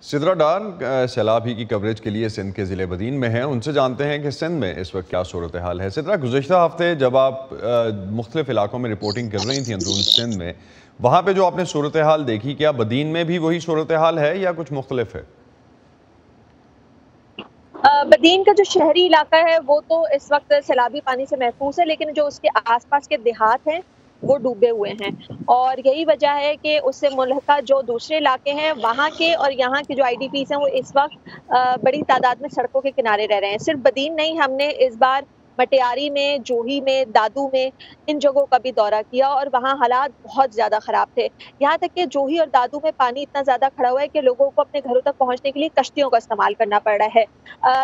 سدرا ڈار سیلاب ہی کی کوریج کے لیے سندھ کے ضلع بدین میں ہیں، ان سے جانتے ہیں کہ سندھ میں اس وقت کیا صورتحال ہے۔ سدرا، گزشتہ ہفتے جب آپ مختلف علاقوں میں رپورٹنگ کر رہی تھیں اندرون سندھ میں، وہاں پہ جو آپ نے صورتحال دیکھی، کیا بدین میں بھی وہی صورتحال ہے یا کچھ مختلف ہے؟ بدین کا جو شہری علاقہ ہے وہ تو اس وقت سیلابی پانی سے محفوظ ہے، لیکن جو اس کے آس پاس کے دیہات ہیں وہ ڈوبے ہوئے ہیں، اور یہی وجہ ہے کہ اس سے ملحقہ جو دوسرے علاقے ہیں وہاں کے اور یہاں کے جو آئی ڈی پیز ہیں وہ اس وقت بڑی تعداد میں سڑکوں کے کنارے رہ رہے ہیں۔ صرف بدین نہیں، ہم نے اس بار مٹیاری میں، جوہی میں، دادو میں ان جگہوں کا بھی دورہ کیا اور وہاں حالات بہت زیادہ خراب تھے۔ یہاں تک کہ جوہی اور دادو میں پانی اتنا زیادہ کھڑا ہوا ہے کہ لوگوں کو اپنے گھروں تک پہنچنے کے لیے کشتیوں کا استعمال کرنا پڑ رہا ہے۔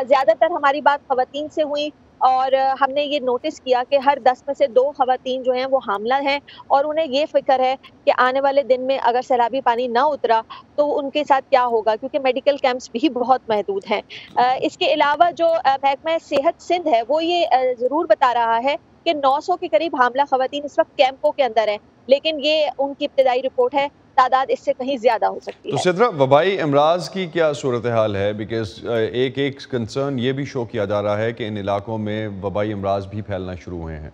زیادہ تر ہماری بات خواتین سے ہوئی اور ہم نے یہ نوٹس کیا کہ ہر 10 میں سے 2 خواتین جو ہیں وہ حاملہ ہیں، اور انہیں یہ فکر ہے کہ آنے والے دن میں اگر سیلابی پانی نہ اترا تو ان کے ساتھ کیا ہوگا، کیونکہ میڈیکل کیمپس بھی بہت محدود ہیں۔ اس کے علاوہ جو محکمہ صحت سندھ ہے وہ یہ ضرور بتا رہا ہے کہ 900 کے قریب حاملہ خواتین اس وقت کیمپوں کے اندر ہیں، لیکن یہ ان کی ابتدائی رپورٹ ہے، تعداد اس سے کہیں زیادہ ہو سکتی ہے۔ تو سدرا، وبائی امراض کی کیا صورتحال ہے؟ بیکاز ایک کنسرن یہ بھی شو کیا جا رہا ہے کہ ان علاقوں میں وبائی امراض بھی پھیلنا شروع ہوئے ہیں۔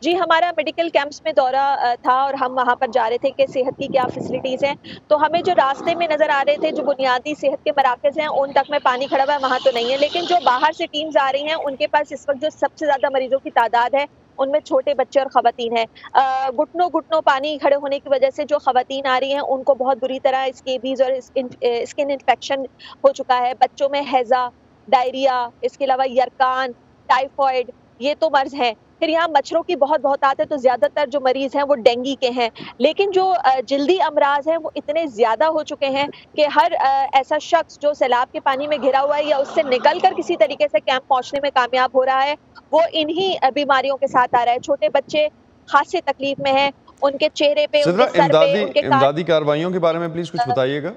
جی، ہمارا میڈیکل کیمپس میں دورہ تھا اور ہم وہاں پر جا رہے تھے کہ صحت کی کیا فیسلٹیز ہیں، تو ہمیں جو راستے میں نظر آ رہے تھے جو بنیادی صحت کے مراکز ہیں ان تک میں پانی کھڑا ہوا ہے، وہاں تو نہیں ہے، لیکن جو باہر سے ٹیمز آ رہی ہیں ان کے پاس اس وقت جو سب سے زیادہ مریضوں کی تعداد ہے ان میں چھوٹے بچے اور خواتین ہیں۔ گھٹنوں پانی کھڑے ہونے کی وجہ سے جو خواتین آ رہی ہیں ان کو بہت بری طرح اسکیبیز اور اسکن انفیکشن ہو چکا ہے۔ بچوں میں ہیضہ، ڈائریا، اس کے علاوہ یرکان، ٹائیفائڈ، یہ تو مرض ہیں۔ پھر یہاں مچھروں کی بہت آتے تو زیادہ تر جو مریض ہیں وہ ڈینگی کے ہیں، لیکن جو جلدی امراض ہیں وہ اتنے زیادہ ہو چکے ہیں کہ ہر ایسا شخص جو سیلاب کے پانی میں گھرا ہوا ہے یا اس سے نکل کر کسی طریقے سے کیمپ پہنچنے میں کامیاب ہو رہا ہے وہ انہی بیماریوں کے ساتھ آ رہا ہے۔ چھوٹے بچے خاصی تکلیف میں ہیں، ان کے چہرے پہ، ان سدرا، کے سر پہ، ان کے امدادی کارروائیوں کے بارے میں پلیز کچھ بتائیے گا۔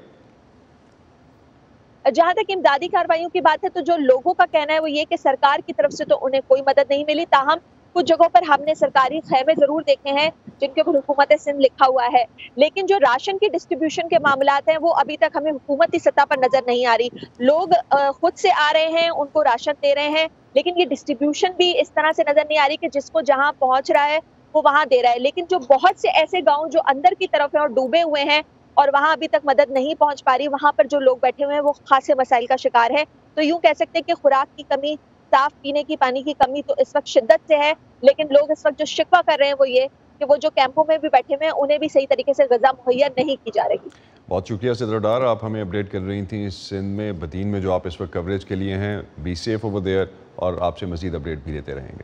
جہاں تک امدادی کارروائیوں کی بات ہے تو جو لوگوں کا کہنا ہے وہ یہ کہ سرکار کی طرف سے تو انہیں کوئی مدد نہیں ملی، تاہم کچھ جگہوں پر ہم نے سرکاری خیمے ضرور دیکھے ہیں جن کے اوپر حکومت سندھ لکھا ہوا ہے، لیکن جو راشن کی ڈسٹریبیوشن کے معاملات ہیں وہ ابھی تک ہمیں حکومتی سطح پر نظر نہیں آ رہی۔ لوگ خود سے آ رہے ہیں، ان کو راشن دے رہے ہیں، لیکن یہ ڈسٹریبیوشن بھی اس طرح سے نظر نہیں آ رہی کہ جس کو جہاں پہنچ رہا ہے وہ وہاں دے رہا ہے، لیکن جو بہت سے ایسے گاؤں جو اندر کی طرف ہیں اور ڈوبے ہوئے ہیں اور وہاں ابھی تک مدد نہیں پہنچ پا رہی، وہاں پر جو لوگ بیٹھے ہوئے ہیں وہ خاصے مسائل کا شکار ہے۔ تو یوں کہہ سکتے ہیں کہ خوراک کی کمی، صاف پینے کی پانی کی کمی تو اس وقت شدت سے ہے، لیکن لوگ اس وقت جو شکوہ کر رہے ہیں وہ یہ کہ وہ جو کیمپوں میں بھی بیٹھے ہوئے ہیں انہیں بھی صحیح طریقے سے غذا مہیا نہیں کی جا رہی۔ بہت شکریہ سدرا ڈار، آپ ہمیں اپڈیٹ کر رہی تھیں سندھ میں بدین میں جو آپ اس وقت کوریج کے لیے ہیں۔ بی سیف اوور دیئر، اور آپ سے مزید اپڈیٹ بھی لیتے رہیں گے۔